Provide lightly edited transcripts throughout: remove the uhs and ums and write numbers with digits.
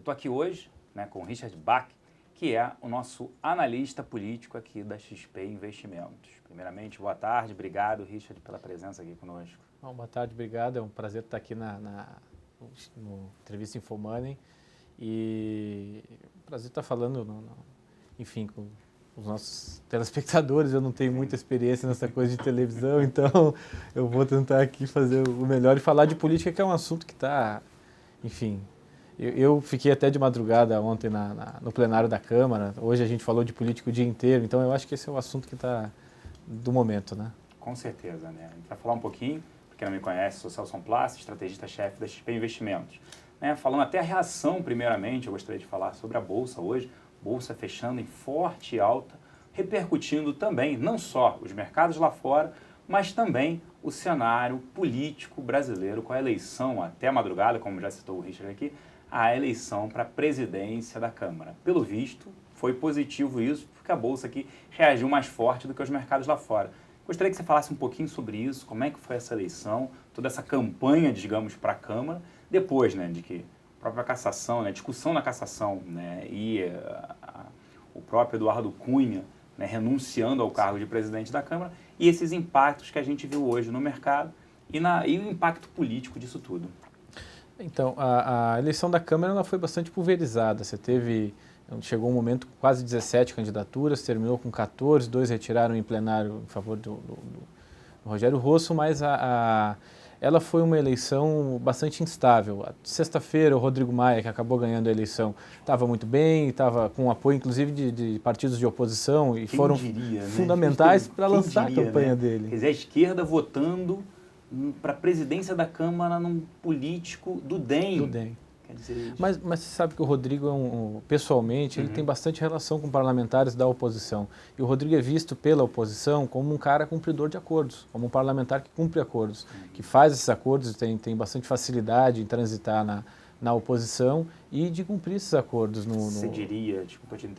estou aqui hoje, né, com o Richard Bach, que é o nosso analista político aqui da XP Investimentos. Primeiramente, boa tarde, obrigado, Richard, pela presença aqui conosco. Bom, boa tarde, obrigado. É um prazer estar aqui no Entrevista Infomoney e prazer estar falando, enfim, com os nossos telespectadores. Eu não tenho muita experiência nessa coisa de televisão, então eu vou tentar aqui fazer o melhor e falar de política, que é um assunto que está, enfim... Eu fiquei até de madrugada ontem no plenário da Câmara. Hoje a gente falou de política o dia inteiro, então eu acho que esse é o assunto que está do momento, né? Com certeza, né? A gente vai falar um pouquinho, para quem não me conhece, sou Celso Plassi, estrategista-chefe da XP Investimentos. Né? Falando até a reação, primeiramente, eu gostaria de falar sobre a Bolsa hoje. Bolsa fechando em forte alta, repercutindo também, não só os mercados lá fora, mas também o cenário político brasileiro com a eleição até a madrugada, como já citou o Richard aqui, a eleição para a presidência da Câmara. Pelo visto, foi positivo isso, porque a Bolsa aqui reagiu mais forte do que os mercados lá fora. Gostaria que você falasse um pouquinho sobre isso, como é que foi essa eleição, toda essa campanha, digamos, para a Câmara, depois, né, de que a própria cassação, né, discussão na cassação, né, e o próprio Eduardo Cunha, né, renunciando ao cargo de presidente da Câmara, e esses impactos que a gente viu hoje no mercado e o impacto político disso tudo. Então, a eleição da Câmara ela foi bastante pulverizada. Chegou um momento com quase 17 candidaturas, terminou com 14, 2 retiraram em plenário em favor do Rogério Rosso, mas ela foi uma eleição bastante instável. Sexta-feira, o Rodrigo Maia, que acabou ganhando a eleição, estava muito bem, estava com apoio inclusive de partidos de oposição e foram fundamentais para lançar a campanha dele. Quer dizer, a esquerda votando para a presidência da Câmara num político do DEM. Do DEM. Quer dizer, mas você sabe que o Rodrigo, pessoalmente, ele tem bastante relação com parlamentares da oposição. E o Rodrigo é visto pela oposição como um cara cumpridor de acordos, como um parlamentar que cumpre acordos, que faz esses acordos, tem bastante facilidade em transitar na oposição e de cumprir esses acordos. Você diria,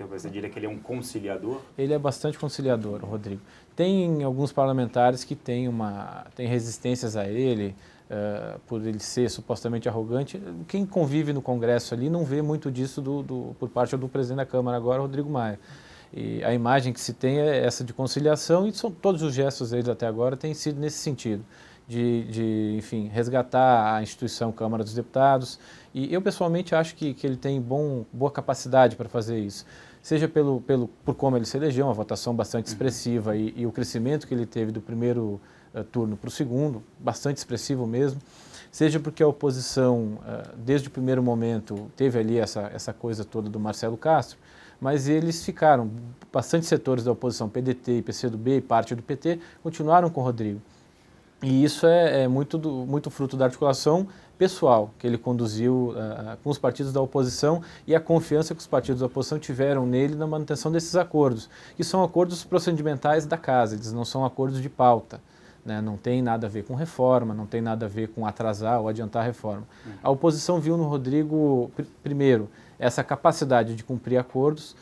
você diria que ele é um conciliador? Ele é bastante conciliador, o Rodrigo. Tem alguns parlamentares que têm resistências a ele, por ele ser supostamente arrogante. Quem convive no Congresso ali não vê muito disso por parte do presidente da Câmara agora, Rodrigo Maia. E a imagem que se tem é essa de conciliação, e todos os gestos deles até agora têm sido nesse sentido, enfim, resgatar a instituição Câmara dos Deputados. E eu pessoalmente acho que ele tem boa capacidade para fazer isso, seja por como ele se elegeu, uma votação bastante expressiva e o crescimento que ele teve do primeiro turno para o segundo, bastante expressivo mesmo, seja porque a oposição, desde o primeiro momento, teve ali essa coisa toda do Marcelo Castro, mas eles ficaram, bastante setores da oposição, PDT, PCdoB e parte do PT, continuaram com o Rodrigo. E isso é muito fruto da articulação pessoal que ele conduziu com os partidos da oposição e a confiança que os partidos da oposição tiveram nele na manutenção desses acordos, que são acordos procedimentais da casa, eles não são acordos de pauta, né? Não tem nada a ver com reforma, não tem nada a ver com atrasar ou adiantar a reforma. A oposição viu no Rodrigo, primeiro, essa capacidade de cumprir acordos,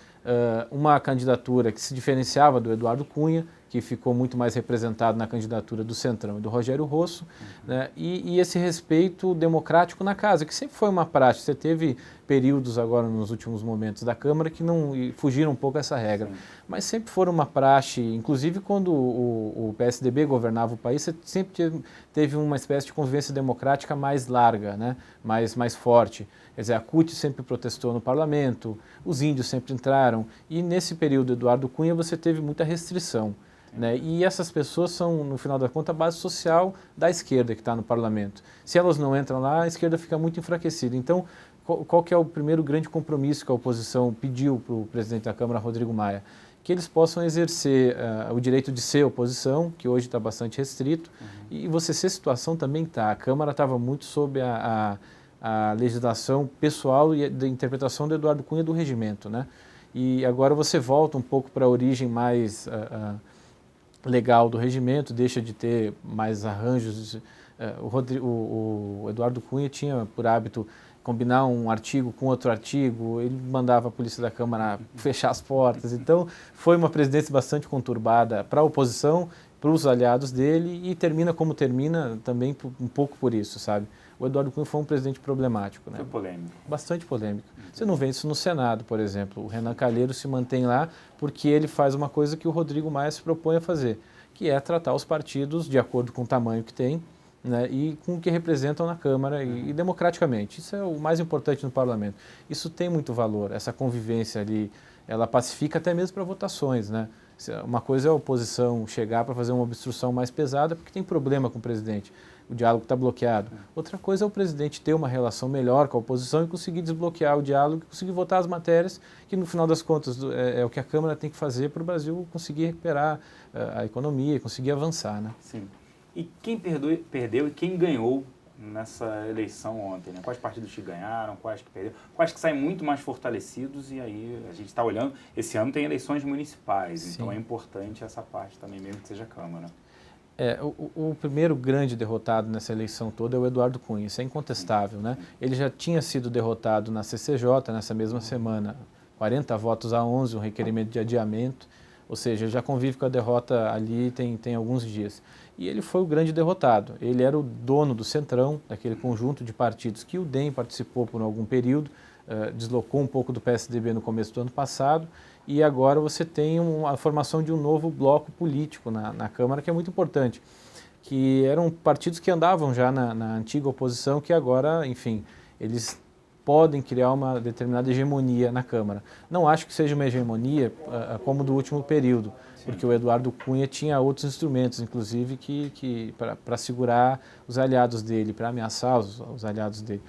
uma candidatura que se diferenciava do Eduardo Cunha, que ficou muito mais representado na candidatura do Centrão e do Rogério Rosso, né? E esse respeito democrático na casa, que sempre foi uma prática. Você teve períodos agora nos últimos momentos da Câmara que não fugiram um pouco essa regra, mas sempre foram uma praxe, inclusive quando o PSDB governava o país, você sempre teve uma espécie de convivência democrática mais larga, né? mais forte. Quer dizer, a CUT sempre protestou no parlamento, os índios sempre entraram, e nesse período Eduardo Cunha você teve muita restrição. Né? E essas pessoas são, no final da conta, a base social da esquerda que está no parlamento. Se elas não entram lá, a esquerda fica muito enfraquecida. Então, qual que é o primeiro grande compromisso que a oposição pediu para o presidente da Câmara, Rodrigo Maia? Que eles possam exercer o direito de ser oposição, que hoje está bastante restrito, e você ser situação também está. A Câmara estava muito sob a legislação pessoal e da interpretação do Eduardo Cunha do regimento, né? E agora você volta um pouco para a origem mais legal do regimento, deixa de ter mais arranjos. O Eduardo Cunha tinha por hábito combinar um artigo com outro artigo, ele mandava a polícia da Câmara fechar as portas. Então, foi uma presidência bastante conturbada para a oposição, para os aliados dele, e termina como termina também um pouco por isso, sabe? o Eduardo Cunha foi um presidente problemático. Né? Foi polêmico. Bastante polêmico. Você não vê isso no Senado, por exemplo. O Renan Calheiros se mantém lá porque ele faz uma coisa que o Rodrigo Maia se propõe a fazer, que é tratar os partidos de acordo com o tamanho que tem, né, e com o que representam na Câmara e democraticamente. Isso é o mais importante no parlamento. Isso tem muito valor, essa convivência ali, ela pacifica até mesmo para votações, né? Uma coisa é a oposição chegar para fazer uma obstrução mais pesada porque tem problema com o presidente, o diálogo está bloqueado. Outra coisa é o presidente ter uma relação melhor com a oposição e conseguir desbloquear o diálogo, conseguir votar as matérias que no final das contas é o que a Câmara tem que fazer para o Brasil conseguir recuperar a economia, conseguir avançar, né? Sim. E quem perdeu e quem ganhou nessa eleição ontem, né? Quais partidos que ganharam, quais que perderam, quais que saem muito mais fortalecidos, e aí a gente está olhando, esse ano tem eleições municipais, Sim. Então é importante essa parte também, mesmo que seja Câmara. O primeiro grande derrotado nessa eleição toda é o Eduardo Cunha, isso é incontestável, né? Ele já tinha sido derrotado na CCJ nessa mesma semana, 40 votos a 11, um requerimento de adiamento, ou seja, já convive com a derrota ali tem alguns dias. E ele foi o grande derrotado. Ele era o dono do Centrão, daquele conjunto de partidos que o DEM participou por algum período, deslocou um pouco do PSDB no começo do ano passado, e agora você tem a formação de um novo bloco político na Câmara, que é muito importante, que eram partidos que andavam já na antiga oposição, que agora, enfim, eles podem criar uma determinada hegemonia na Câmara. Não acho que seja uma hegemonia como do último período, porque o Eduardo Cunha tinha outros instrumentos, inclusive, para segurar os aliados dele, para ameaçar os aliados dele.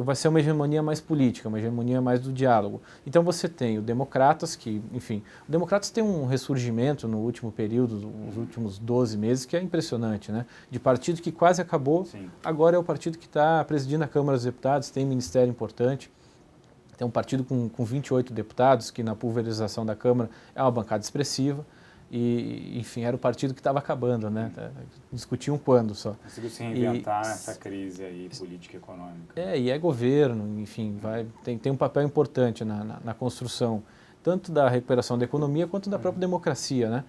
Vai ser uma hegemonia mais política, uma hegemonia mais do diálogo. Então você tem o Democratas, que, enfim, o Democratas tem um ressurgimento no último período, nos últimos 12 meses, que é impressionante, né? De partido que quase acabou, Sim. Agora é o partido que está presidindo a Câmara dos Deputados, tem ministério importante. Tem um partido com 28 deputados, que na pulverização da Câmara é uma bancada expressiva. E, enfim, era o partido que estava acabando, né? Discutiam quando só. Conseguiu se reinventar nessa crise aí política e econômica. E é governo, enfim, tem um papel importante na construção, tanto da recuperação da economia quanto da própria democracia, né?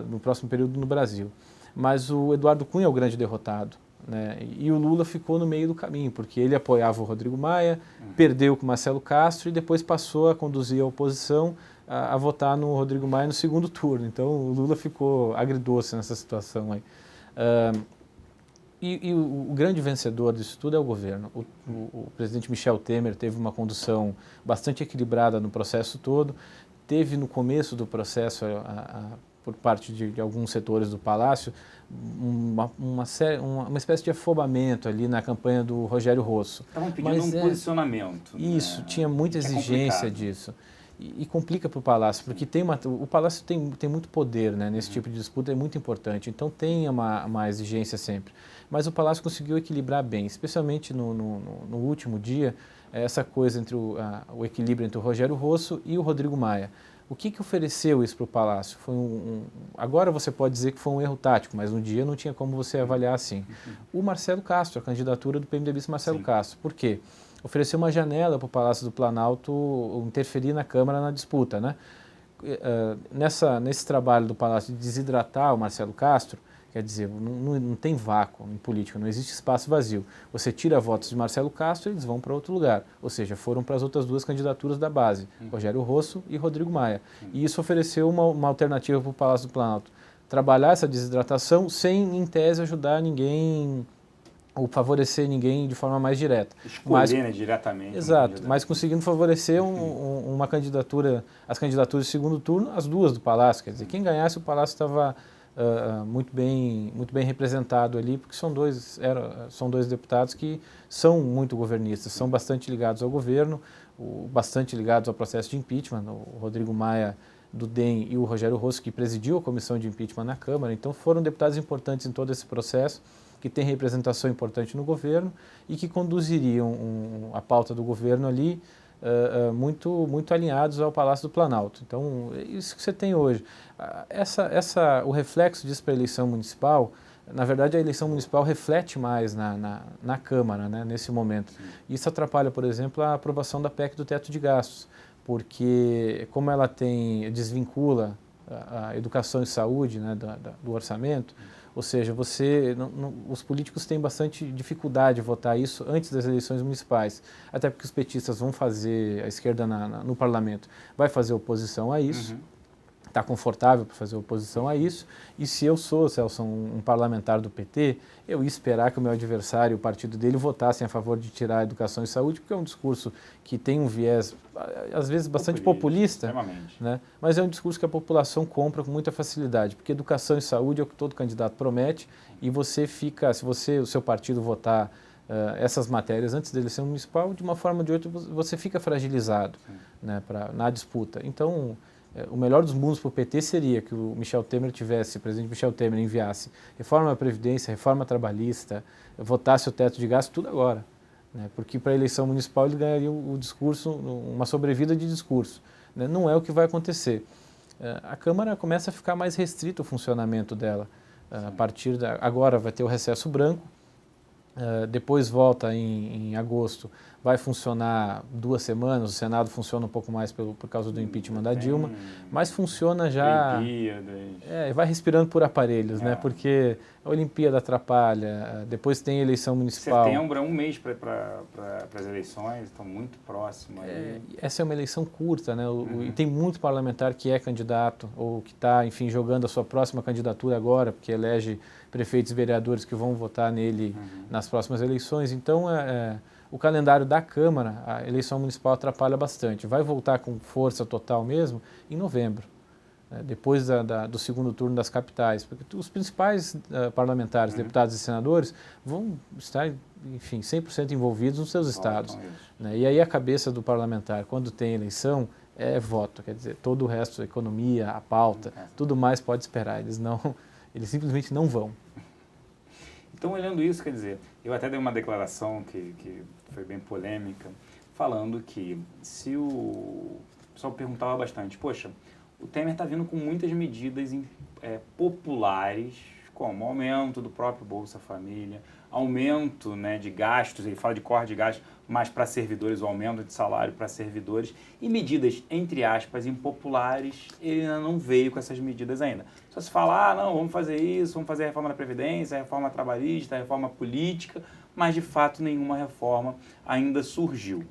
No próximo período no Brasil. Mas o Eduardo Cunha é o grande derrotado, né? E o Lula ficou no meio do caminho, porque ele apoiava o Rodrigo Maia, perdeu com o Marcelo Castro e depois passou a conduzir a oposição a votar no Rodrigo Maia no segundo turno. Então o Lula ficou agridoce nessa situação aí. O grande vencedor disso tudo é o governo. O presidente Michel Temer teve uma condução bastante equilibrada no processo todo. Teve no começo do processo, por parte de alguns setores do Palácio, uma espécie de afobamento ali na campanha do Rogério Rosso. Estavam pedindo posicionamento. Isso, né? Tinha muita exigência disso. E complica para o Palácio, porque o Palácio tem muito poder, né? Nesse tipo de disputa, é muito importante. Então tem uma exigência sempre. Mas o Palácio conseguiu equilibrar bem, especialmente no último dia, essa coisa entre o equilíbrio entre o Rogério Rosso e o Rodrigo Maia. O que ofereceu isso para o Palácio? Agora você pode dizer que foi um erro tático, mas no dia não tinha como você avaliar assim. O Marcelo Castro, a candidatura do PMDBista Marcelo Castro. Por quê? Ofereceu uma janela para o Palácio do Planalto interferir na Câmara na disputa, né? Nesse trabalho do Palácio de desidratar o Marcelo Castro, quer dizer, não tem vácuo em política, não existe espaço vazio. Você tira votos de Marcelo Castro, eles vão para outro lugar. Ou seja, foram para as outras duas candidaturas da base, Rogério Rosso e Rodrigo Maia. E isso ofereceu uma alternativa para o Palácio do Planalto. Trabalhar essa desidratação sem, em tese, ajudar ninguém ou favorecer ninguém de forma mais direta. Escolher, né, diretamente. Exato, mas conseguindo favorecer uma candidatura, as candidaturas de segundo turno, as duas do Palácio. Quer dizer, quem ganhasse, o Palácio estava muito bem representado ali, porque são dois deputados que são muito governistas, são bastante ligados ao governo, bastante ligados ao processo de impeachment, o Rodrigo Maia do DEM e o Rogério Rosso, que presidiu a comissão de impeachment na Câmara. Então foram deputados importantes em todo esse processo, que tem representação importante no governo e que conduziriam a pauta do governo ali muito alinhados ao Palácio do Planalto. Então, isso que você tem hoje. O reflexo disso para a eleição municipal, na verdade, a eleição municipal reflete mais na Câmara, né, nesse momento. Isso atrapalha, por exemplo, a aprovação da PEC do teto de gastos, porque como ela desvincula a educação e saúde, né, do orçamento, ou seja, os políticos têm bastante dificuldade de votar isso antes das eleições municipais, até porque os petistas vão fazer, a esquerda no parlamento vai fazer oposição a isso, está confortável para fazer oposição a isso, e se eu sou, Celso, um parlamentar do PT, eu ia esperar que o meu adversário, o partido dele, votassem a favor de tirar a educação e saúde, porque é um discurso que tem um viés, às vezes, bastante populista, né? Mas é um discurso que a população compra com muita facilidade, porque educação e saúde é o que todo candidato promete, e você fica, se o seu partido votar essas matérias antes da eleição municipal, de uma forma ou de outra, você fica fragilizado, né, na disputa. Então, o melhor dos mundos para o PT seria que o presidente Michel Temer enviasse reforma da Previdência, reforma trabalhista, votasse o teto de gastos, tudo agora, né? Porque para a eleição municipal ele ganharia o discurso, uma sobrevida de discurso, né? Não é o que vai acontecer. A Câmara começa a ficar mais restrito o funcionamento dela. Agora vai ter o recesso branco, depois volta em agosto, vai funcionar 2 semanas, o Senado funciona um pouco mais por causa do impeachment da Dilma, mas funciona já... Olimpíadas. Vai respirando por aparelhos, né? Porque a Olimpíada atrapalha, depois tem eleição municipal. Setembro é um mês para as eleições, estão muito próximas. Essa é uma eleição curta, né? E tem muito parlamentar que é candidato ou que está, enfim, jogando a sua próxima candidatura agora, porque elege prefeitos e vereadores que vão votar nele nas próximas eleições. Então, o calendário da Câmara, a eleição municipal atrapalha bastante. Vai voltar com força total mesmo em novembro, depois do segundo turno das capitais, porque os principais parlamentares, deputados e senadores vão estar, enfim, 100% envolvidos nos seus estados, né? E aí a cabeça do parlamentar, quando tem eleição, é voto, quer dizer, todo o resto, a economia, a pauta, tudo mais pode esperar, eles simplesmente não vão. Então, olhando isso, quer dizer, eu até dei uma declaração que foi bem polêmica, falando que se o pessoal perguntava bastante, poxa, o Temer está vindo com muitas medidas populares, como aumento do próprio Bolsa Família, aumento, né, de gastos, ele fala de corte de gastos, mas para servidores, o aumento de salário para servidores, e medidas, entre aspas, impopulares, ele ainda não veio com essas medidas ainda. Só se fala, não, vamos fazer isso, vamos fazer a reforma da Previdência, a reforma trabalhista, a reforma política, mas de fato nenhuma reforma ainda surgiu.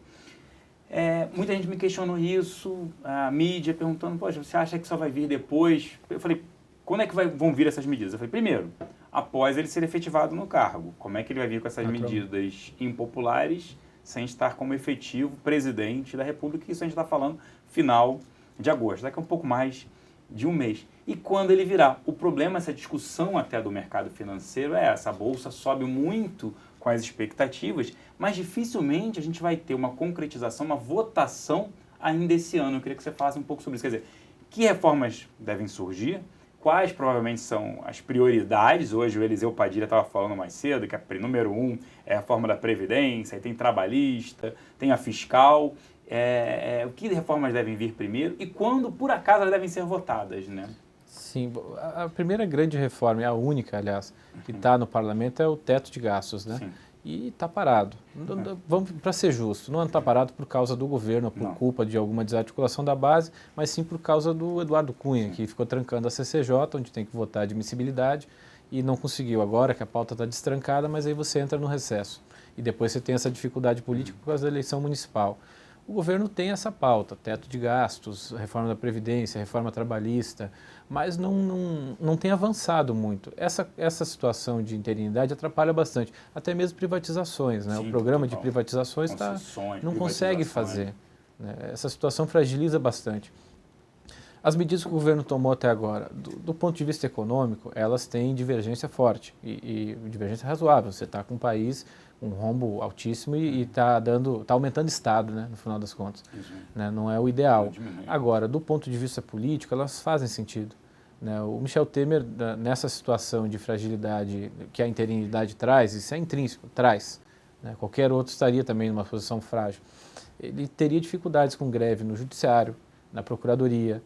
Muita gente me questionou isso, a mídia perguntando, poxa, você acha que só vai vir depois? Eu falei, quando é que vão vir essas medidas? Eu falei, primeiro, após ele ser efetivado no cargo. Como é que ele vai vir com essas medidas impopulares sem estar como efetivo presidente da República? Isso a gente está falando final de agosto, daqui a um pouco mais de um mês. E quando ele virá? O problema, essa discussão até do mercado financeiro é essa, a Bolsa sobe muito com as expectativas, mas dificilmente a gente vai ter uma concretização, uma votação ainda esse ano. Eu queria que você falasse um pouco sobre isso. Quer dizer, que reformas devem surgir? Quais provavelmente são as prioridades? Hoje o Eliseu Padilha estava falando mais cedo que a número 1 é a reforma da Previdência, aí tem trabalhista, tem a fiscal. O que reformas devem vir primeiro e quando, por acaso, elas devem ser votadas, né? Sim, a primeira grande reforma, a única, aliás, que está no parlamento é o teto de gastos, né? Sim. E está parado. Vamos, para ser justo, não está parado por causa do governo, por culpa de alguma desarticulação da base, mas sim por causa do Eduardo Cunha, que ficou trancando a CCJ, onde tem que votar admissibilidade, e não conseguiu. Agora que a pauta está destrancada, mas aí você entra no recesso. E depois você tem essa dificuldade política por causa da eleição municipal. O governo tem essa pauta, teto de gastos, reforma da Previdência, reforma trabalhista, mas não tem avançado muito. Essa situação de interinidade atrapalha bastante, até mesmo privatizações, né? Sim, o programa de privatizações não consegue fazer, né? Essa situação fragiliza bastante. As medidas que o governo tomou até agora, do ponto de vista econômico, elas têm divergência forte e divergência razoável. Você está com um país com um rombo altíssimo e está aumentando Estado, né, no final das contas. Né, não é o ideal. Agora, do ponto de vista político, elas fazem sentido. Né? O Michel Temer, nessa situação de fragilidade que a interinidade traz, isso é intrínseco, traz. Né? Qualquer outro estaria também numa posição frágil. Ele teria dificuldades com greve no judiciário, na procuradoria,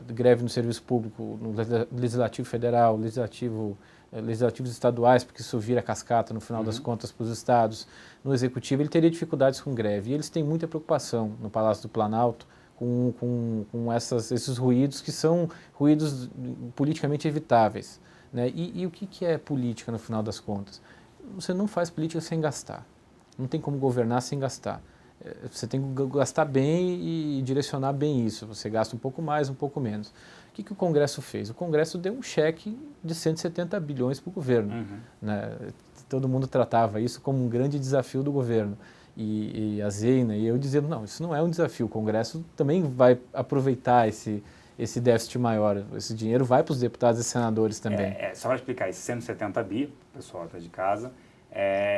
greve no serviço público, no legislativo federal, legislativos estaduais, porque isso vira cascata no final das contas para os estados. No executivo ele teria dificuldades com greve e eles têm muita preocupação no Palácio do Planalto com esses ruídos que são ruídos politicamente evitáveis. Né? E o que é política no final das contas? Você não faz política sem gastar. Não tem como governar sem gastar. Você tem que gastar bem e direcionar bem isso. Você gasta um pouco mais, um pouco menos. O que o Congresso fez? O Congresso deu um cheque de 170 bilhões para o governo. Uhum. Né? Todo mundo tratava isso como um grande desafio do governo. E a Zeina e eu dizendo, não, isso não é um desafio. O Congresso também vai aproveitar esse déficit maior. Esse dinheiro vai para os deputados e senadores também. Só para explicar, esse 170 bi, o pessoal está de casa,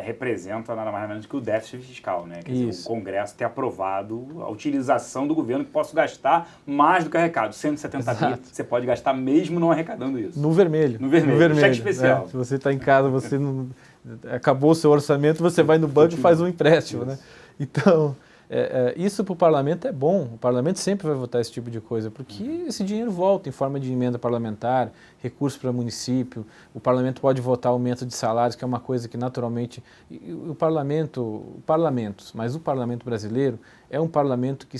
representa nada mais nada menos que o déficit fiscal, né? Quer dizer, o Congresso ter aprovado a utilização do governo que possa gastar mais do que arrecado. 170 bi, você pode gastar mesmo não arrecadando isso. No vermelho. No vermelho. Cheque especial. Né? Se você está em casa, você não... acabou o seu orçamento, você vai no banco e faz um empréstimo. Né? Então, isso para o parlamento é bom. O parlamento sempre vai votar esse tipo de coisa, porque esse dinheiro volta em forma de emenda parlamentar, recurso para município. O parlamento pode votar aumento de salários, que é uma coisa que naturalmente... Mas o parlamento brasileiro é um parlamento que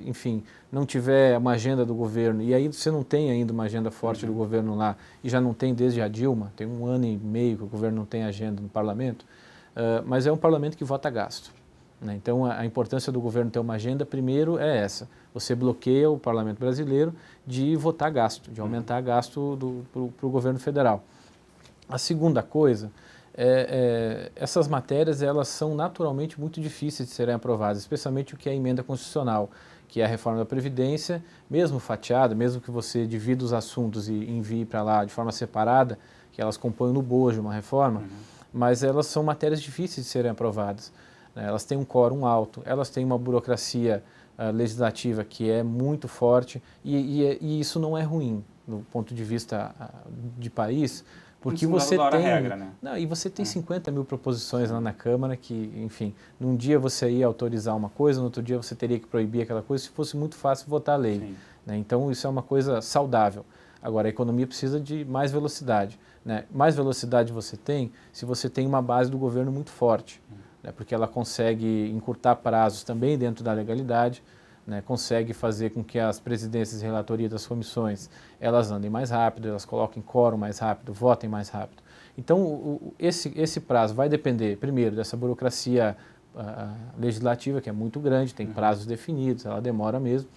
enfim, não tiver uma agenda do governo, e aí você não tem ainda uma agenda forte do governo lá, e já não tem desde a Dilma, tem 1 ano e meio que o governo não tem agenda no parlamento, mas é um parlamento que vota gasto. Né? Então a importância do governo ter uma agenda, primeiro, é essa. Você bloqueia o parlamento brasileiro de votar gasto, de aumentar gasto para o governo federal. A segunda coisa, essas matérias elas são naturalmente muito difíceis de serem aprovadas, especialmente o que é a emenda constitucional, que é a reforma da Previdência, mesmo fatiada, mesmo que você divida os assuntos e envie para lá de forma separada, que elas compõem no bojo uma reforma, mas elas são matérias difíceis de serem aprovadas. Elas têm um quórum alto, elas têm uma burocracia legislativa que é muito forte e isso não é ruim do ponto de vista de país, porque você tem, regra, né? Não, e você tem 50 mil proposições lá na Câmara que, enfim, num dia você ia autorizar uma coisa, no outro dia você teria que proibir aquela coisa, se fosse muito fácil votar a lei. Né? Então isso é uma coisa saudável. Agora a economia precisa de mais velocidade. Né? Mais velocidade você tem se você tem uma base do governo muito forte. Porque ela consegue encurtar prazos também dentro da legalidade, né, consegue fazer com que as presidências e relatoria das comissões elas andem mais rápido, elas coloquem quórum mais rápido, votem mais rápido. Então, esse prazo vai depender, primeiro, dessa burocracia legislativa, que é muito grande, tem prazos definidos, ela demora mesmo,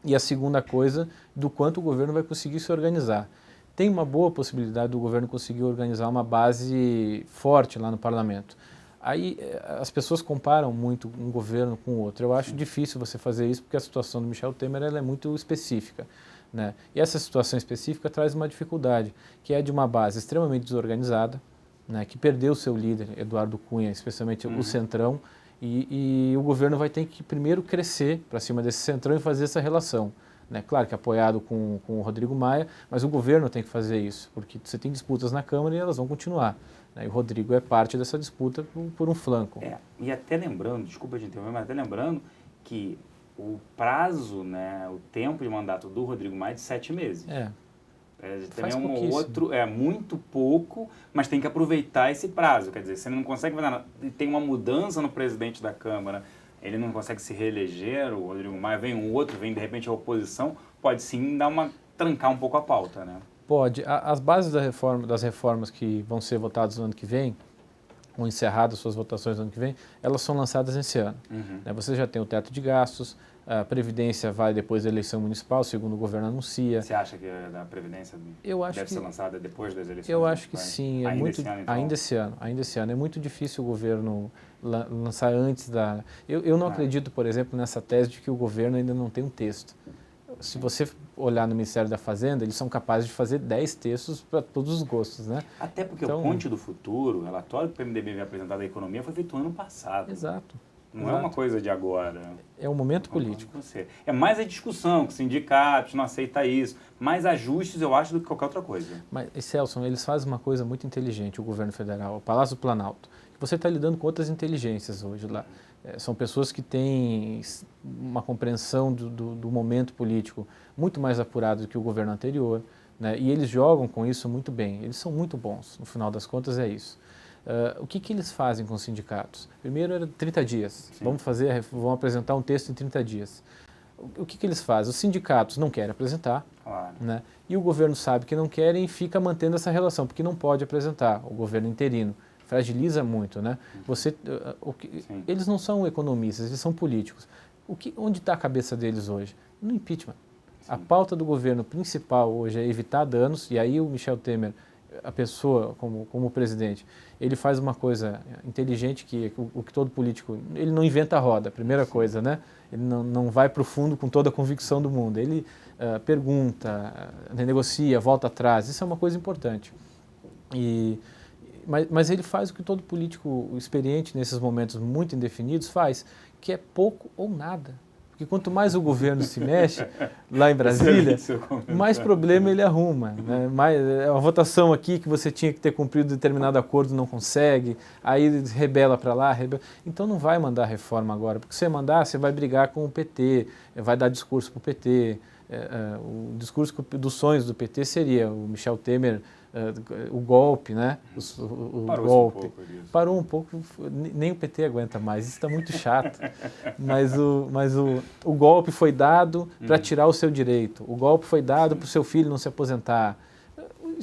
e a segunda coisa, do quanto o governo vai conseguir se organizar. Tem uma boa possibilidade do governo conseguir organizar uma base forte lá no parlamento. Aí as pessoas comparam muito um governo com o outro. Eu acho difícil você fazer isso porque a situação do Michel Temer ela é muito específica. Né? E essa situação específica traz uma dificuldade, que é de uma base extremamente desorganizada, né, que perdeu seu líder, Eduardo Cunha, especialmente o Centrão, e o governo vai ter que primeiro crescer para cima desse Centrão e fazer essa relação. Né? Claro que apoiado com o Rodrigo Maia, mas o governo tem que fazer isso, porque você tem disputas na Câmara e elas vão continuar. Né? E o Rodrigo é parte dessa disputa por um flanco. E até lembrando, desculpa te interromper, mas até lembrando que o prazo, né, o tempo de mandato do Rodrigo Maia é de 7 meses. Também outro, muito pouco, mas tem que aproveitar esse prazo. Quer dizer, você não consegue fazer nada. Tem uma mudança no presidente da Câmara, ele não consegue se reeleger, o Rodrigo Maia vem um outro, vem de repente a oposição, pode sim trancar um pouco a pauta, né? Pode. As bases das reformas que vão ser votadas no ano que vem, ou encerradas suas votações no ano que vem, elas são lançadas esse ano. Você já tem o teto de gastos, a Previdência vai depois da eleição municipal, segundo o governo anuncia. Você acha que a Previdência deve ser lançada depois das eleições? Eu acho que sim. Esse ano, então? Ainda esse ano. É muito difícil o governo lançar antes da... Eu não acredito, por exemplo, nessa tese de que o governo ainda não tem um texto. Se você olhar no Ministério da Fazenda, eles são capazes de fazer 10 textos para todos os gostos, né? Até porque o Ponte do Futuro, o relatório que o PMDB veio apresentar da economia, foi feito no ano passado. Exato. Não é uma coisa de agora. É um momento político. É mais a discussão, que sindicatos não aceitam isso, mais ajustes, eu acho, do que qualquer outra coisa. Mas, Celso, eles fazem uma coisa muito inteligente, o governo federal, o Palácio do Planalto. Você está lidando com outras inteligências hoje lá. São pessoas que têm uma compreensão do momento político muito mais apurada do que o governo anterior, né? E eles jogam com isso muito bem. Eles são muito bons, no final das contas é isso. O que eles fazem com os sindicatos? Primeiro era 30 dias. Sim. Vamos apresentar um texto em 30 dias. O que eles fazem? Os sindicatos não querem apresentar, Claro. né? E o governo sabe que não querem e fica mantendo essa relação, porque não pode apresentar, o governo interino. Fragiliza muito, né? Eles não são economistas, eles são políticos. Onde está a cabeça deles hoje? No impeachment. A pauta do governo principal hoje é evitar danos, e aí o Michel Temer, a pessoa como presidente, ele faz uma coisa inteligente que o que todo político, ele não inventa a roda, primeira coisa, né? Ele não vai para o fundo com toda a convicção do mundo, ele pergunta, negocia, volta atrás, isso é uma coisa importante. Mas ele faz o que todo político experiente nesses momentos muito indefinidos faz, que é pouco ou nada. Porque quanto mais o governo se mexe lá em Brasília, mais problema ele arruma. Né? A votação aqui que você tinha que ter cumprido determinado acordo não consegue, aí rebela para lá, rebela. Então não vai mandar reforma agora, porque se você mandar, você vai brigar com o PT, vai dar discurso para o PT. O discurso dos sonhos do PT seria o Michel Temer, o golpe, né? Parou um pouco, nem o PT aguenta mais, isso está muito chato. Mas o golpe foi dado para tirar o seu direito, o golpe foi dado para o seu filho não se aposentar.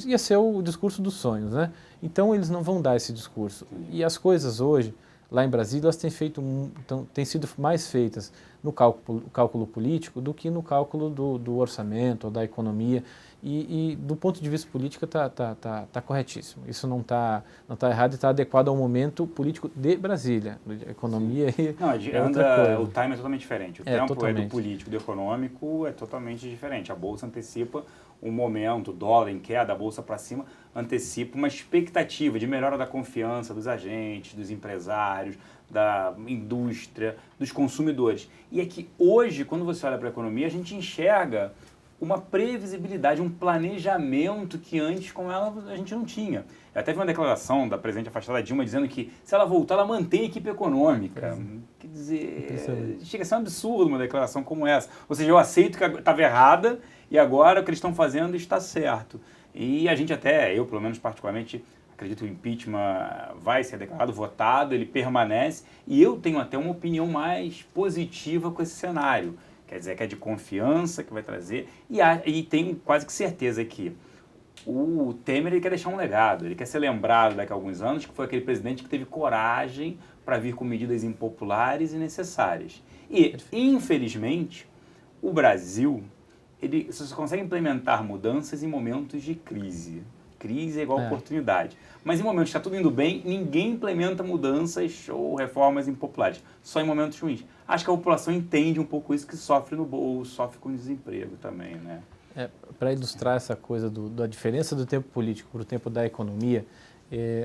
Ia ser o discurso dos sonhos, né? Então eles não vão dar esse discurso. E as coisas hoje, lá em Brasília, elas têm sido mais feitas no cálculo político do que no cálculo do orçamento ou da economia. E do ponto de vista político está corretíssimo. Isso não está errado e está adequado ao momento político de Brasília. A economia o time é totalmente diferente. O tempo totalmente. É do político, do econômico é totalmente diferente. A Bolsa antecipa um momento, o dólar em queda, a Bolsa para cima, antecipa uma expectativa de melhora da confiança dos agentes, dos empresários, da indústria, dos consumidores. E é que hoje, quando você olha para a economia, a gente enxerga uma previsibilidade, um planejamento que antes com ela a gente não tinha. Eu até vi uma declaração da presidente afastada Dilma dizendo que se ela voltar, ela mantém a equipe econômica. Quer dizer, chega a ser um absurdo uma declaração como essa. Ou seja, eu aceito que estava errada e agora o que eles estão fazendo está certo. E a gente até, eu pelo menos particularmente, acredito que o impeachment vai ser declarado, votado, ele permanece. E eu tenho até uma opinião mais positiva com esse cenário. Quer dizer, que é de confiança, que vai trazer, e tenho quase que certeza que o Temer ele quer deixar um legado, ele quer ser lembrado daqui a alguns anos que foi aquele presidente que teve coragem para vir com medidas impopulares e necessárias. E, infelizmente, o Brasil, ele só consegue implementar mudanças em momentos de crise. Crise é igual oportunidade. Mas em momentos que está tudo indo bem, ninguém implementa mudanças ou reformas impopulares. Só em momentos ruins. Acho que a população entende um pouco isso, que sofre no bolso, sofre com desemprego também, né? Para ilustrar essa coisa da diferença do tempo político para o tempo da economia,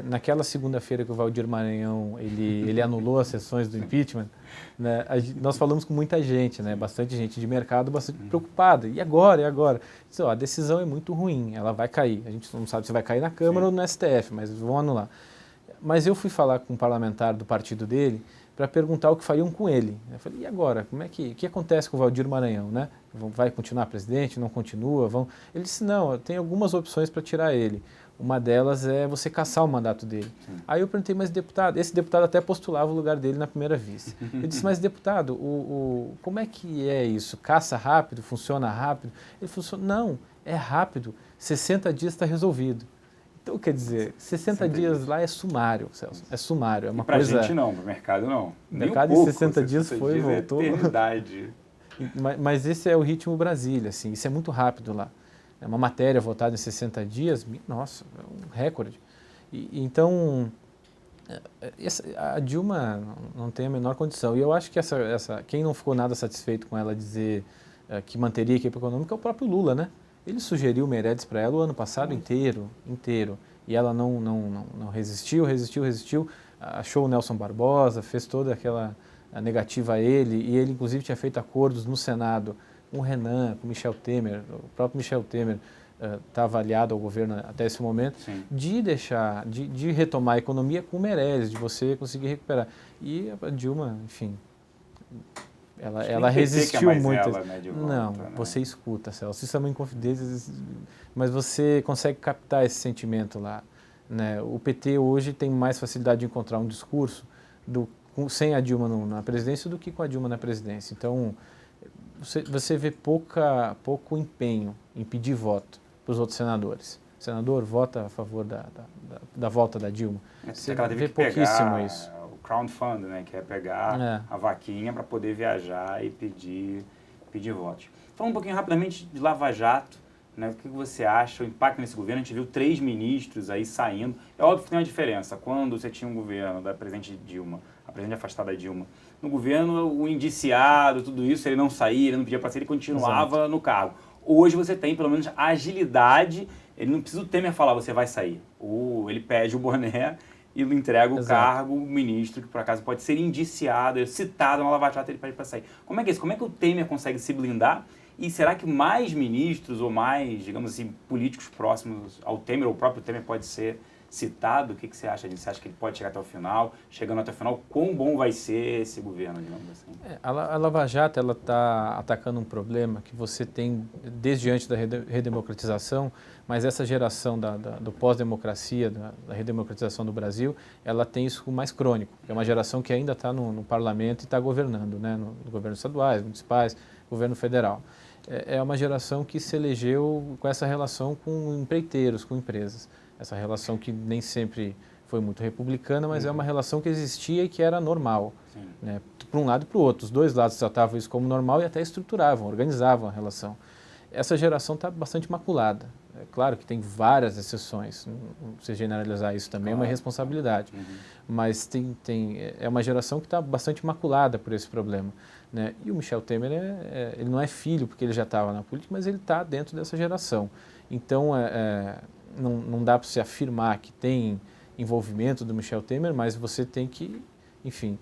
naquela segunda-feira que o Valdir Maranhão ele anulou as sessões do impeachment, né, nós falamos com muita gente, né, bastante gente de mercado, bastante preocupada. E agora? E agora? A decisão é muito ruim, ela vai cair. A gente não sabe se vai cair na Câmara ou no STF, mas vão anular. Mas eu fui falar com um parlamentar do partido dele para perguntar o que fariam com ele. Eu falei, e agora? O que acontece com o Valdir Maranhão? Né? Vai continuar presidente? Não continua? Ele disse, não, tem algumas opções para tirar ele. Uma delas é você cassar o mandato dele. Aí eu perguntei, mas deputado, esse deputado até postulava o lugar dele na primeira vice. Eu disse, mas deputado, como é que é isso? Caça rápido? Funciona rápido? Ele falou, não, é rápido, 60 dias está resolvido. Então, quer dizer, 60 dias lá é sumário, Celso, é sumário. É uma pra coisa... gente não, para o mercado não. O mercado em 60 dias foi, voltou. É eternidade. Mas esse é o ritmo Brasília, assim, isso é muito rápido lá. É uma matéria votada em 60 dias, nossa, é um recorde. Então, a Dilma não tem a menor condição. E eu acho que quem não ficou nada satisfeito com ela dizer que manteria a equipe econômica é o próprio Lula, né? Ele sugeriu o Meirelles para ela o ano passado inteiro. E ela não resistiu, achou o Nelson Barbosa, fez toda aquela negativa a ele, e ele inclusive tinha feito acordos no Senado com o Renan, com o Michel Temer, o próprio Michel Temer estava aliado ao governo até esse momento, de retomar a economia com o Meirelles, de você conseguir recuperar. E a Dilma, enfim... Ela resistiu muito. Ela, né, volta, não, né? você escuta, Celso. Isso é uma inconfidência, mas você consegue captar esse sentimento lá. né? O PT hoje tem mais facilidade de encontrar um discurso sem a Dilma na presidência do que com a Dilma na presidência. Então, você vê pouco empenho em pedir voto para os outros senadores. O senador vota a favor da volta da Dilma. Você vê pouquíssimo isso. O crowdfunding, né, que é pegar a vaquinha para poder viajar e pedir votos. Falando um pouquinho rapidamente de Lava Jato, né, o que você acha, o impacto nesse governo? A gente viu 3 ministros aí saindo. É óbvio que tem uma diferença. Quando você tinha um governo da presidente Dilma, a presidente afastada Dilma, no governo o indiciado, tudo isso, ele não saía, ele não pedia para sair, ele continuava no cargo. Hoje você tem pelo menos agilidade, ele não precisa o Temer falar, você vai sair. Ele pede o boné e entrega o cargo, o ministro, que por acaso pode ser indiciado, citado na Lava Jato, ele pede para sair. Como é que é isso? Como é que o Temer consegue se blindar? E será que mais ministros ou mais, digamos assim, políticos próximos ao Temer, ou o próprio Temer pode ser citado? O que você acha disso? Você acha que ele pode chegar até o final? Chegando até o final, quão bom vai ser esse governo, digamos assim? A Lava Jato está atacando um problema que você tem desde antes da redemocratização, mas essa geração do pós-democracia, da redemocratização do Brasil, ela tem isso mais crônico. É uma geração que ainda está no parlamento e está governando, né? No governos estaduais, municipais, governo federal. É uma geração que se elegeu com essa relação com empreiteiros, com empresas. Essa relação que nem sempre foi muito republicana, mas é uma relação que existia e que era normal, né? Para um lado e para o outro. Os dois lados tratavam isso como normal e até estruturavam, organizavam a relação. Essa geração está bastante maculada. É claro que tem várias exceções, não se generalizar isso também é uma responsabilidade, mas é uma geração que está bastante maculada por esse problema, né? E o Michel Temer, ele não é filho porque ele já estava na política, mas ele está dentro dessa geração. Então, não dá para se afirmar que tem envolvimento do Michel Temer, mas você tem que, enfim,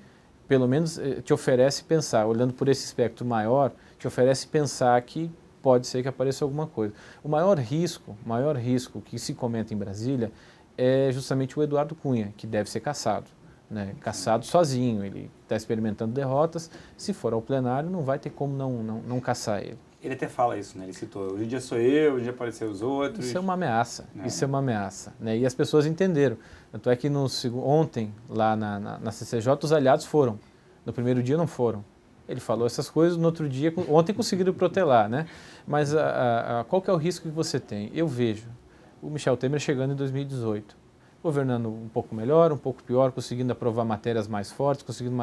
pelo menos te oferece pensar, olhando por esse espectro maior, te oferece pensar que pode ser que apareça alguma coisa. O maior risco que se comenta em Brasília é justamente o Eduardo Cunha, que deve ser cassado, né? Cassado sozinho, ele está experimentando derrotas, se for ao plenário não vai ter como não cassar ele. Ele até fala isso, né? Ele citou, hoje em dia sou eu, hoje em dia apareceu os outros. Isso é uma ameaça, isso é uma ameaça, né? E as pessoas entenderam. Tanto é que ontem, lá na CCJ, os aliados foram. No primeiro dia não foram. Ele falou essas coisas, no outro dia, ontem conseguiram protelar, né? Mas qual que é o risco que você tem? Eu vejo o Michel Temer chegando em 2018, governando um pouco melhor, um pouco pior, conseguindo aprovar matérias mais fortes, conseguindo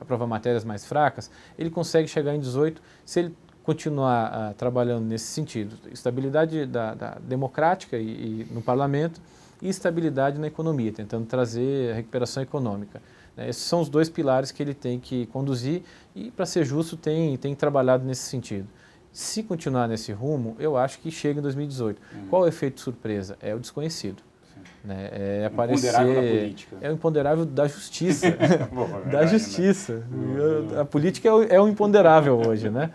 aprovar matérias mais fracas. Ele consegue chegar em 2018 se ele continuar trabalhando nesse sentido. Estabilidade democrática e no parlamento e estabilidade na economia, tentando trazer a recuperação econômica. Esses são os 2 pilares que ele tem que conduzir e, para ser justo, tem trabalhado nesse sentido. Se continuar nesse rumo, eu acho que chega em 2018. Qual é o efeito surpresa? É o desconhecido. Né? É aparecer, imponderável da política. É o imponderável da justiça. Da justiça. A política é o imponderável hoje, né?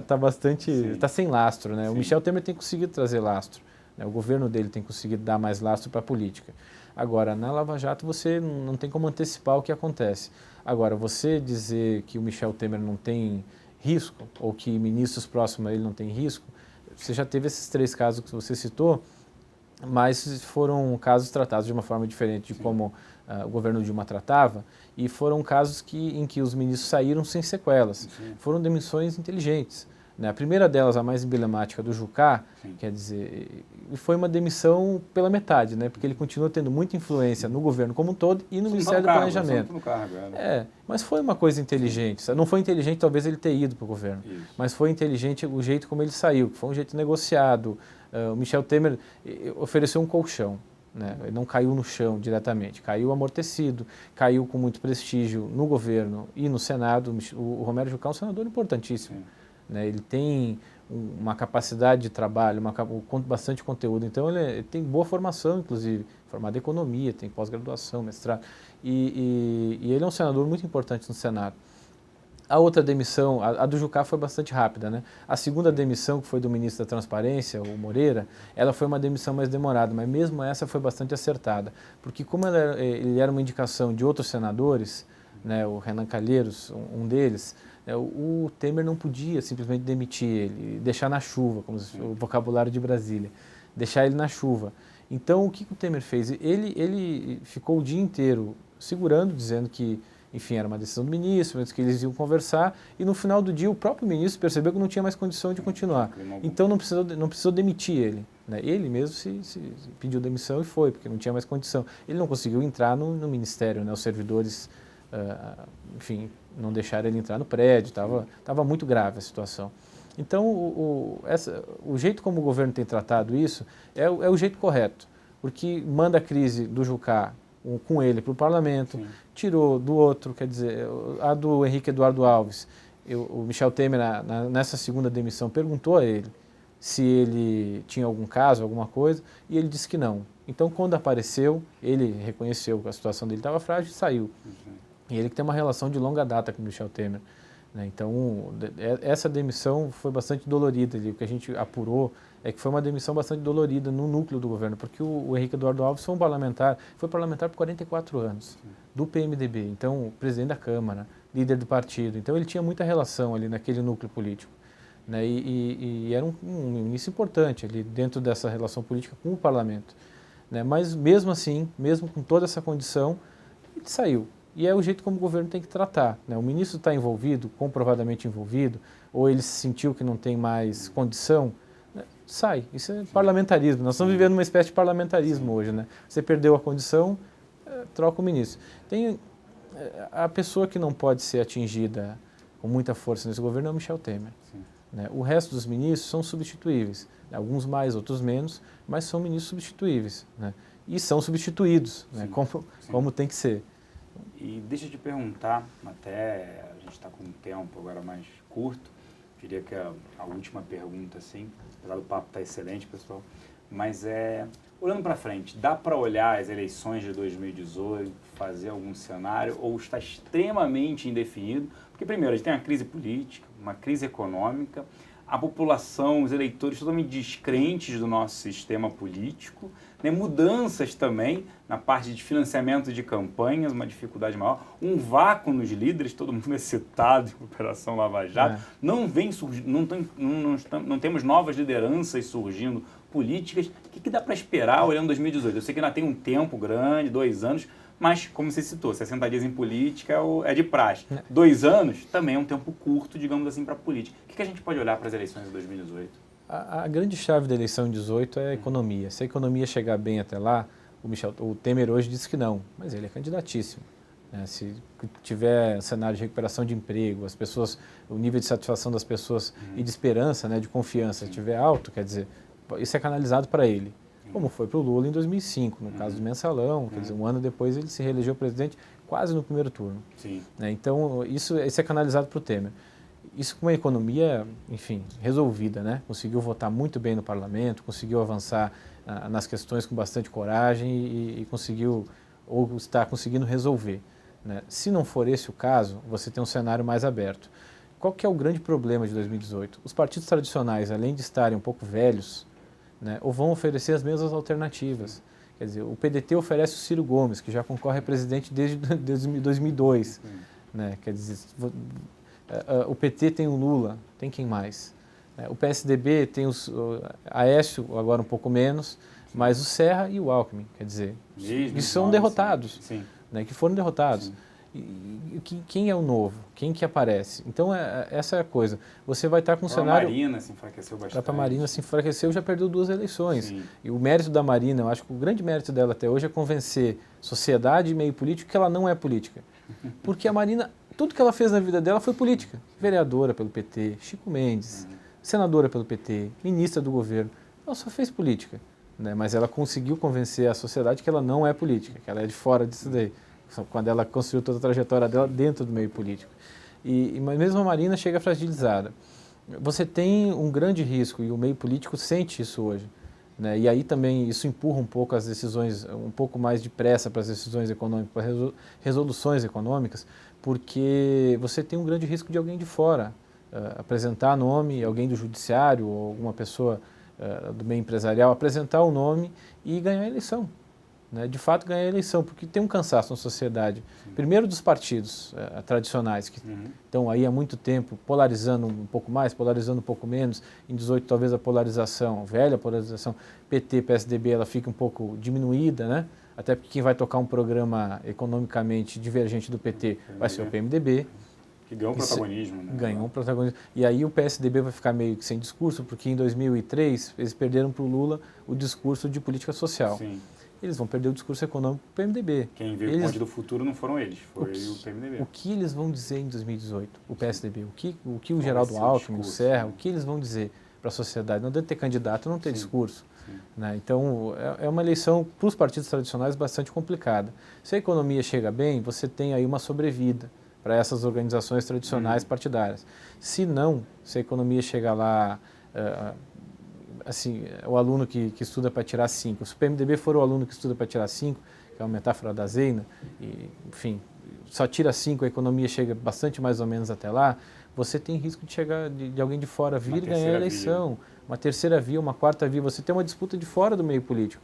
Tá sem lastro, né? O Michel Temer tem conseguido trazer lastro, né? O governo dele tem conseguido dar mais lastro para a política. Agora, na Lava Jato você não tem como antecipar o que acontece. Agora, você dizer que o Michel Temer não tem risco, ou que ministros próximos a ele não têm risco, você já teve esses 3 casos que você citou, mas foram casos tratados de uma forma diferente de como o governo Dilma tratava, e foram casos em que os ministros saíram sem sequelas. Foram demissões inteligentes, né? A primeira delas, a mais emblemática, do Jucá, quer dizer, foi uma demissão pela metade, né? Porque ele continua tendo muita influência no governo como um todo e no Ministério do Planejamento. Mas foi uma coisa inteligente. Não foi inteligente talvez ele ter ido para o governo, mas foi inteligente o jeito como ele saiu, que foi um jeito negociado. O Michel Temer ofereceu um colchão, né? Ele não caiu no chão diretamente, caiu amortecido, caiu com muito prestígio no governo e no Senado. O Romero Jucá é um senador importantíssimo, né? Ele tem uma capacidade de trabalho, bastante conteúdo, então ele tem boa formação, inclusive, formado em economia, tem pós-graduação, mestrado, e ele é um senador muito importante no Senado. A outra demissão, a do Jucá foi bastante rápida, né? A segunda demissão, que foi do ministro da Transparência, o Moreira, ela foi uma demissão mais demorada, mas mesmo essa foi bastante acertada, porque como ele era uma indicação de outros senadores, né, o Renan Calheiros, um deles, o Temer não podia simplesmente demitir ele, deixar na chuva, como o vocabulário de Brasília, deixar ele na chuva. Então, o que o Temer fez? Ele ficou o dia inteiro segurando, dizendo que, enfim, era uma decisão do ministro, mas que eles iam conversar, e no final do dia o próprio ministro percebeu que não tinha mais condição de continuar. Então, não precisou demitir ele. Né? Ele mesmo se pediu demissão e foi, porque não tinha mais condição. Ele não conseguiu entrar no ministério, né? Os servidores, enfim, não deixaram ele entrar no prédio, estava muito grave a situação. Então, o jeito como o governo tem tratado isso é o jeito correto, porque manda a crise do Jucá com ele para o parlamento, sim, tirou do outro, quer dizer, a do Henrique Eduardo Alves. O Michel Temer, nessa segunda demissão, perguntou a ele se ele tinha algum caso, alguma coisa, e ele disse que não. Então, quando apareceu, ele reconheceu que a situação dele estava frágil e saiu. Uhum. E ele que tem uma relação de longa data com o Michel Temer. Né? Então, essa demissão foi bastante dolorida. O que a gente apurou é que foi uma demissão bastante dolorida no núcleo do governo, porque o Henrique Eduardo Alves foi parlamentar por 44 anos, do PMDB, então presidente da Câmara, líder do partido. Então, ele tinha muita relação ali naquele núcleo político. Né? E era um ministro importante ali dentro dessa relação política com o parlamento. Né? Mas mesmo assim, mesmo com toda essa condição, ele saiu. E é o jeito como o governo tem que tratar. Né? O ministro está envolvido, comprovadamente envolvido, ou ele sentiu que não tem mais condição, né? Sai. Isso é parlamentarismo. Nós estamos vivendo uma espécie de parlamentarismo hoje. Né? Você perdeu a condição, troca o ministro. Tem a pessoa que não pode ser atingida com muita força nesse governo é o Michel Temer. Sim. Né? O resto dos ministros são substituíveis, alguns mais, outros menos, mas são ministros substituíveis. Né? E são substituídos, né? Como tem que ser. E deixa eu te perguntar, até a gente está com um tempo agora mais curto, queria que a última pergunta, assim, apesar do papo estar excelente, pessoal, mas olhando para frente, dá para olhar as eleições de 2018, fazer algum cenário, ou está extremamente indefinido? Porque, primeiro, a gente tem uma crise política, uma crise econômica, a população, os eleitores totalmente descrentes do nosso sistema político, né? Mudanças também na parte de financiamento de campanhas, uma dificuldade maior, um vácuo nos líderes, todo mundo é citado em Operação Lava Jato, não temos novas lideranças surgindo, políticas. O que dá para esperar olhando 2018? Eu sei que ainda tem um tempo grande, 2 anos, mas, como você citou, 60 dias em política é de praxe. 2 anos também é um tempo curto, digamos assim, para a política. O que a gente pode olhar para as eleições de 2018? A grande chave da eleição de 2018 é a economia. Se a economia chegar bem até lá, o Temer hoje disse que não, mas ele é candidatíssimo. Né? Se tiver cenário de recuperação de emprego, o nível de satisfação das pessoas e de esperança, né, de confiança, estiver alto, quer dizer, isso é canalizado para ele. Como foi para o Lula em 2005, no caso do Mensalão, quer dizer, um ano depois ele se reelegeu presidente quase no primeiro turno. Sim. Né? Então, isso é canalizado para o Temer. Isso com uma economia, enfim, resolvida, né? Conseguiu votar muito bem no parlamento, conseguiu avançar nas questões com bastante coragem e conseguiu, ou está conseguindo resolver. Né? Se não for esse o caso, você tem um cenário mais aberto. Qual que é o grande problema de 2018? Os partidos tradicionais, além de estarem um pouco velhos, né, ou vão oferecer as mesmas alternativas. Quer dizer, o PDT oferece o Ciro Gomes, que já concorre a presidente desde 2002. Né? Quer dizer, o PT tem o Lula, tem quem mais? O PSDB tem Aécio, agora um pouco menos, mas o Serra e o Alckmin, quer dizer, que são derrotados, né, que foram derrotados. Quem é o novo? Quem que aparece? Então, essa é a coisa. Você vai estar com um cenário... A Marina se enfraqueceu bastante. A Marina se enfraqueceu, já perdeu 2 eleições. Sim. E o mérito da Marina, eu acho que o grande mérito dela até hoje é convencer sociedade e meio político que ela não é política. Porque a Marina, tudo que ela fez na vida dela foi política. Vereadora pelo PT, Chico Mendes, senadora pelo PT, ministra do governo. Ela só fez política. Né? Mas ela conseguiu convencer a sociedade que ela não é política, que ela é de fora disso daí. Quando ela construiu toda a trajetória dela dentro do meio político. Mas mesmo a Marina chega fragilizada. Você tem um grande risco, e o meio político sente isso hoje. Né? E aí também isso empurra um pouco as decisões, um pouco mais de pressa para as decisões econômicas, para resoluções econômicas, porque você tem um grande risco de alguém de fora apresentar nome, alguém do judiciário ou alguma pessoa do meio empresarial apresentar o nome e ganhar a eleição. né, de fato ganhar a eleição, porque tem um cansaço na sociedade. Primeiro dos partidos tradicionais, que estão aí há muito tempo polarizando um pouco mais, polarizando um pouco menos. Em 18 talvez a polarização, velha polarização, PT, PSDB, ela fica um pouco diminuída, né? Até porque quem vai tocar um programa economicamente divergente do PT vai ser o PMDB. Que ganhou protagonismo, né? Ganhou um protagonismo. E aí o PSDB vai ficar meio que sem discurso, porque em 2003 eles perderam para o Lula o discurso de política social. Sim. Eles vão perder o discurso econômico do PMDB. Quem veio com o bonde do futuro não foram eles, foi o PMDB. O que eles vão dizer em 2018, o PSDB? O que o Geraldo Alckmin, o Serra, o que eles vão dizer para a sociedade? Não adianta ter candidato, não ter discurso. Né? Então, é uma eleição para os partidos tradicionais bastante complicada. Se a economia chega bem, você tem aí uma sobrevida para essas organizações tradicionais partidárias. Se não, se a economia chega lá, assim, o aluno que estuda para tirar 5, se o PMDB for o aluno que estuda para tirar 5, que é uma metáfora da Zeina, e, enfim, só tira 5, a economia chega bastante mais ou menos até lá, você tem risco de chegar, de alguém de fora vir e ganhar a eleição. Uma terceira via, uma quarta via, você tem uma disputa de fora do meio político.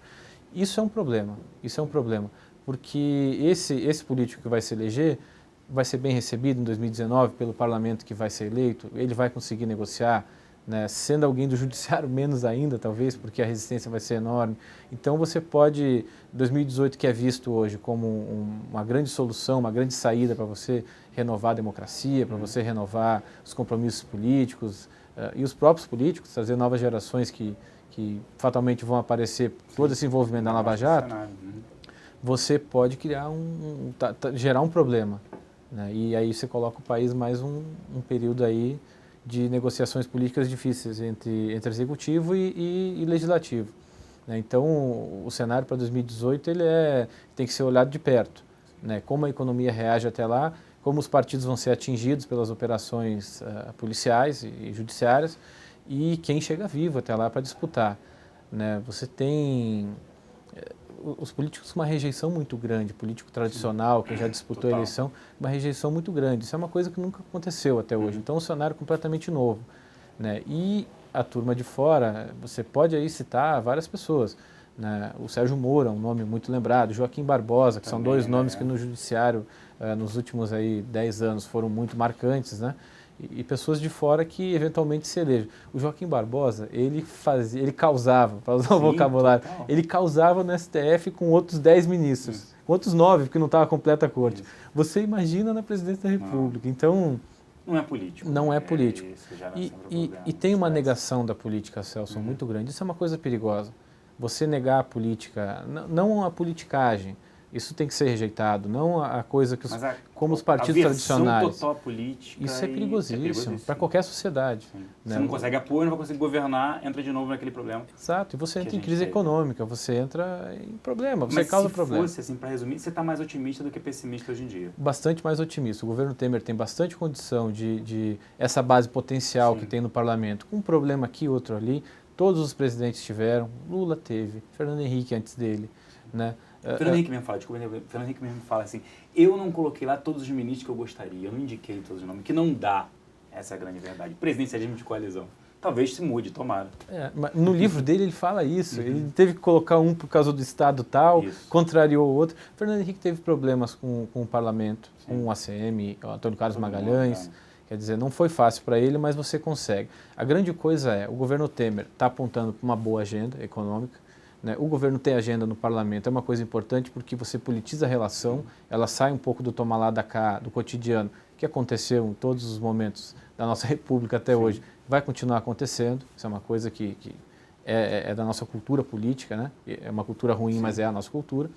Isso é um problema, porque esse político que vai se eleger vai ser bem recebido em 2019 pelo parlamento que vai ser eleito, ele vai conseguir negociar, né, sendo alguém do judiciário menos ainda, talvez, porque a resistência vai ser enorme. Então você pode, 2018 que é visto hoje como uma grande solução, uma grande saída para você renovar a democracia, para você renovar os compromissos políticos e os próprios políticos, trazer novas gerações que fatalmente vão aparecer, todo esse envolvimento da Lava Jato, você pode criar gerar um problema. Né? E aí você coloca o país mais um período aí de negociações políticas difíceis entre executivo e legislativo. Né? Então, o cenário para 2018 tem que ser olhado de perto. Né? Como a economia reage até lá, como os partidos vão ser atingidos pelas operações policiais e judiciárias e quem chega vivo até lá para disputar. Né? Você tem os políticos com uma rejeição muito grande, político tradicional, que já disputou a eleição, uma rejeição muito grande. Isso é uma coisa que nunca aconteceu até hoje. Então, é um cenário completamente novo. Né? E a turma de fora, você pode aí citar várias pessoas. Né? O Sérgio Moro é um nome muito lembrado, Joaquim Barbosa, que são dois nomes que no judiciário, nos últimos aí 10 anos, foram muito marcantes, né? E pessoas de fora que eventualmente se elejam. O Joaquim Barbosa, ele causava, para usar o vocabulário, ele causava no STF com outros 10 ministros, com outros 9, porque não estava completa a corte. Você imagina na presidência da República. Então, não é político. Não é político. E tem uma Esquece. negação da política, Celso, muito grande. Isso é uma coisa perigosa. Você negar a política, não a politicagem, isso tem que ser rejeitado, não a coisa que como os partidos tradicionais. Total política isso é perigosíssimo para qualquer sociedade. Né? Você não consegue apoio, não vai conseguir governar, entra de novo naquele problema. Exato, e você entra em crise econômica, você entra em problema, você causa problema. Mas se fosse, assim, para resumir, você está mais otimista do que pessimista hoje em dia? Bastante mais otimista. O governo Temer tem bastante condição de essa base potencial que tem no parlamento, com um problema aqui, outro ali. Todos os presidentes tiveram, Lula teve, Fernando Henrique antes dele, né? Fernando Henrique mesmo fala, Fernando Henrique mesmo fala assim, eu não coloquei lá todos os ministros que eu gostaria, eu não indiquei todos os nomes, que não dá, essa é a grande verdade. Presidencialismo de coalizão. Talvez se mude, tomara. Mas no livro dele ele fala isso, ele teve que colocar um por causa do Estado tal, contrariou o outro. Fernando Henrique teve problemas com o parlamento, com o ACM, o Antônio Carlos Magalhães. Quer dizer, não foi fácil para ele, mas você consegue. A grande coisa é, o governo Temer está apontando para uma boa agenda econômica, né? O governo tem agenda no parlamento, é uma coisa importante porque você politiza a relação, ela sai um pouco do toma lá da cá, do cotidiano, que aconteceu em todos os momentos da nossa república até hoje, vai continuar acontecendo, isso é uma coisa que é da nossa cultura política, né? É uma cultura ruim, mas é a nossa cultura.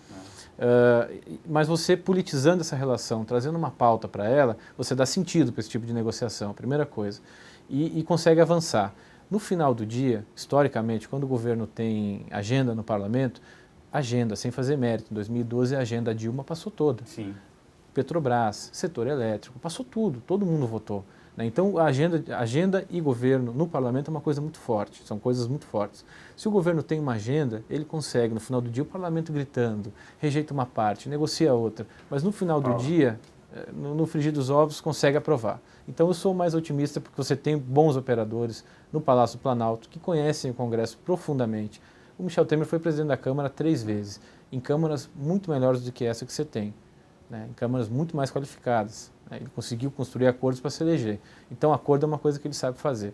Mas você politizando essa relação, trazendo uma pauta para ela, você dá sentido para esse tipo de negociação, a primeira coisa, e consegue avançar. No final do dia, historicamente, quando o governo tem agenda no parlamento, agenda sem fazer mérito. Em 2012 a agenda Dilma passou toda. Sim. Petrobras, setor elétrico, passou tudo, todo mundo votou. Né? Então a agenda e governo no parlamento é uma coisa muito forte, são coisas muito fortes. Se o governo tem uma agenda, ele consegue, no final do dia, o parlamento gritando, rejeita uma parte, negocia outra, mas no final do dia, no frigir dos ovos, consegue aprovar. Então eu sou mais otimista porque você tem bons operadores no Palácio do Planalto que conhecem o Congresso profundamente, O Michel Temer foi presidente da Câmara 3 vezes, em câmaras muito melhores do que essa que você tem, né? Em câmaras muito mais qualificadas, né? Ele conseguiu construir acordos para se eleger. Então, acordo é uma coisa que ele sabe fazer.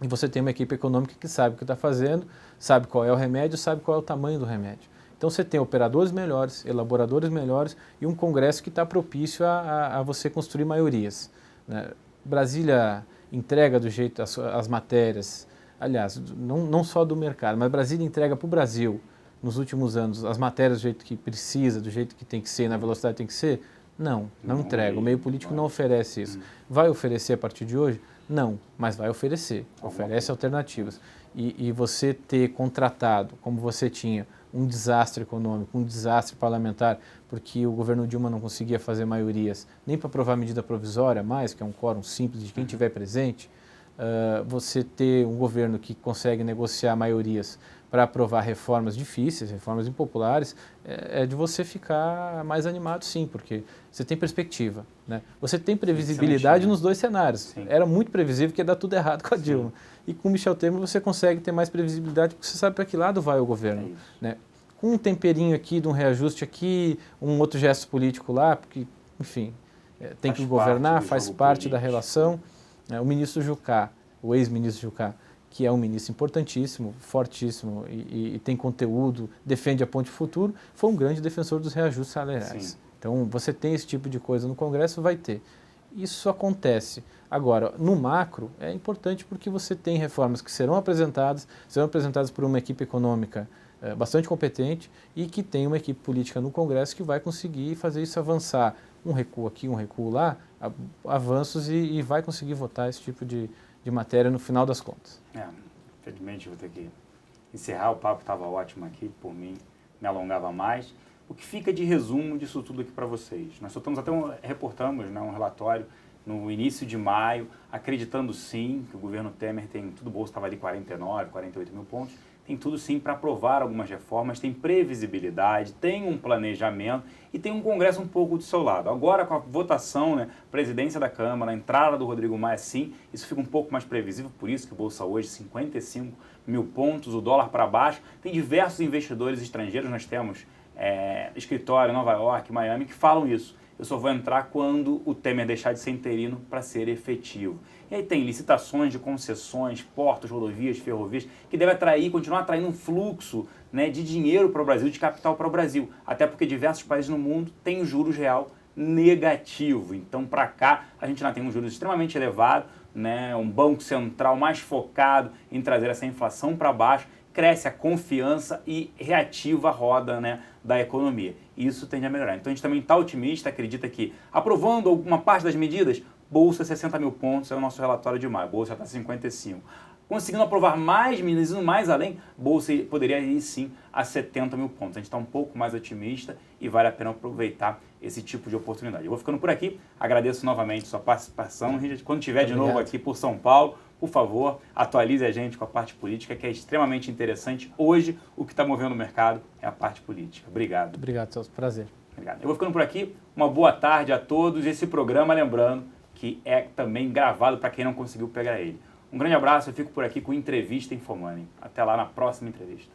E você tem uma equipe econômica que sabe o que está fazendo, sabe qual é o remédio, sabe qual é o tamanho do remédio. Então você tem operadores melhores, elaboradores melhores e um Congresso que está propício a você construir maiorias, né? Brasília entrega do jeito as matérias, aliás, não só do mercado, mas Brasília entrega para o Brasil, nos últimos anos, as matérias do jeito que precisa, do jeito que tem que ser, na velocidade que tem que ser? Não entrega. O meio político não oferece isso. Vai oferecer a partir de hoje? Não, mas vai oferecer. Oferece alternativas. E você ter contratado, como você tinha, um desastre econômico, um desastre parlamentar, porque o governo Dilma não conseguia fazer maiorias, nem para aprovar medida provisória mais, que é um quórum simples de quem estiver presente, você ter um governo que consegue negociar maiorias para aprovar reformas difíceis, reformas impopulares, é de você ficar mais animado, sim, porque você tem perspectiva, né? Você tem previsibilidade nos dois cenários. Sim. Era muito previsível que ia dar tudo errado com a Dilma. E com o Michel Temer você consegue ter mais previsibilidade porque você sabe para que lado vai o governo, né? Com um temperinho aqui, de um reajuste aqui, um outro gesto político lá, porque, enfim, tem que governar, faz parte da relação. O ministro Jucá, o ex-ministro Jucá, que é um ministro importantíssimo, fortíssimo e tem conteúdo, defende a Ponte Futuro, foi um grande defensor dos reajustes salariais. Sim. Então, você tem esse tipo de coisa no Congresso, vai ter. Isso acontece. Agora, no macro, é importante porque você tem reformas que serão apresentadas por uma equipe econômica bastante competente e que tem uma equipe política no Congresso que vai conseguir fazer isso avançar. Um recuo aqui, um recuo lá, avanços e vai conseguir votar esse tipo de matéria no final das contas. Infelizmente vou ter que encerrar, o papo estava ótimo aqui, por mim me alongava mais. O que fica de resumo disso tudo aqui para vocês? Nós soltamos reportamos, né, um relatório no início de maio, acreditando sim que o governo Temer tem tudo, o bolso estava ali 49, 48 mil pontos, tem tudo sim para aprovar algumas reformas, tem previsibilidade, tem um planejamento e tem um Congresso um pouco do seu lado. Agora com a votação, né, presidência da Câmara, a entrada do Rodrigo Maia, sim, isso fica um pouco mais previsível, por isso que o Bolsa hoje 55 mil pontos, o dólar para baixo, tem diversos investidores estrangeiros, nós temos escritório em Nova York, Miami, que falam isso. Eu só vou entrar quando o Temer deixar de ser interino para ser efetivo. E aí tem licitações de concessões, portos, rodovias, ferrovias, que deve continuar atraindo um fluxo, né, de dinheiro para o Brasil, de capital para o Brasil. Até porque diversos países no mundo têm o juros real negativo. Então, para cá, a gente ainda tem um juros extremamente elevado, né, um banco central mais focado em trazer essa inflação para baixo, cresce a confiança e reativa a roda, né, da economia. Isso tende a melhorar. Então a gente também está otimista, acredita que aprovando alguma parte das medidas, Bolsa 60 mil pontos é o nosso relatório de maio, Bolsa já está 55. Conseguindo aprovar mais medidas, indo mais além, Bolsa poderia ir sim a 70 mil pontos. A gente está um pouco mais otimista e vale a pena aproveitar esse tipo de oportunidade. Eu vou ficando por aqui, agradeço novamente sua participação. Quando estiver de novo aqui por São Paulo, por favor, atualize a gente com a parte política, que é extremamente interessante. Hoje, o que está movendo o mercado é a parte política. Obrigado. Obrigado, Celso. Prazer. Obrigado. Eu vou ficando por aqui. Uma boa tarde a todos. Esse programa, lembrando, que é também gravado para quem não conseguiu pegar ele. Um grande abraço. Eu fico por aqui com Entrevista Infomoney. Até lá na próxima entrevista.